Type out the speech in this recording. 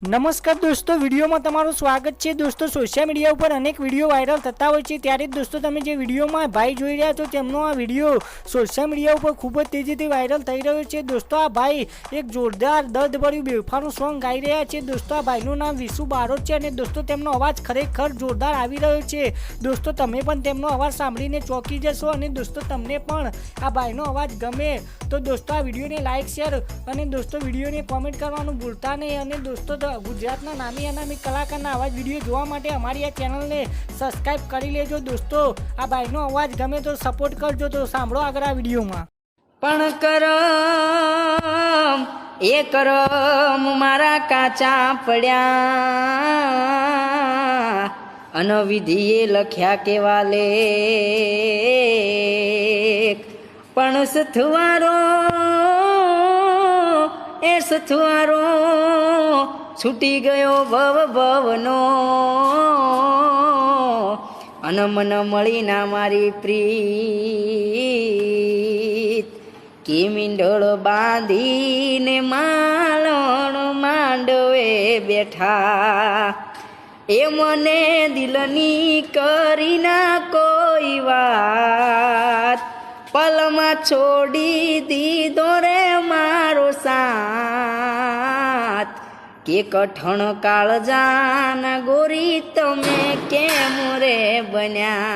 નમસ્કાર દોસ્તો, વિડીયોમાં તમારું સ્વાગત છે। દોસ્તો, સોશિયલ મીડિયા ઉપર અનેક વિડીયો વાયરલ થતા હોય છે, ત્યારે દોસ્તો તમે જે વિડીયોમાં ભાઈ જોઈ રહ્યા છો તેમનો આ વિડીયો સોશિયલ મીડિયા ઉપર ખૂબ જ તેજીથી વાયરલ થઈ રહ્યો છે। દોસ્તો, આ ભાઈ એક જોરદાર દર્દભર્યું બેફાનું સોંગ ગાઈ રહ્યા છે। દોસ્તો, આ ભાઈનું નામ વિશુ બારોટ છે અને દોસ્તો તેમનો અવાજ ખરેખર જોરદાર આવી રહ્યો છે। દોસ્તો, તમે પણ તેમનો અવાજ સાંભળીને ચોંકી જશો અને દોસ્તો તમને પણ આ ભાઈનો અવાજ ગમે તો દોસ્તો આ વિડીયોને લાઈક શેર અને દોસ્તો વિડીયોને કોમેન્ટ કરવાનું ભૂલતા નહીં। અને દોસ્તો ગુજરાતના નામી અનામી કલાકારના અવાજ વિડીયો જોવા માટે અમારી આ ચેનલને સબસ્ક્રાઇબ કરી લેજો। દોસ્તો, આ ભાઈનો અવાજ ગમે તો સપોર્ટ કરજો। તો સાંભળો આગળ આ વિડીયોમાં। પણ કરમ એ કરમ મારા કાચા પડ્યા અનવિધિએ લખ્યા કેવા લેખ પણ સથવારો છૂટી ગયો ભવનો અન મન મળી ના મારી પ્રીત કે મીંડળ બાંધીને માલણ માંડવે બેઠા એ મને દિલની કરી ના કોઈ વાત પલમાં છોડી દીધો રે મારો સાથ કે કઠણ કાળજાના ગોરી તમે કેમ રે બન્યા।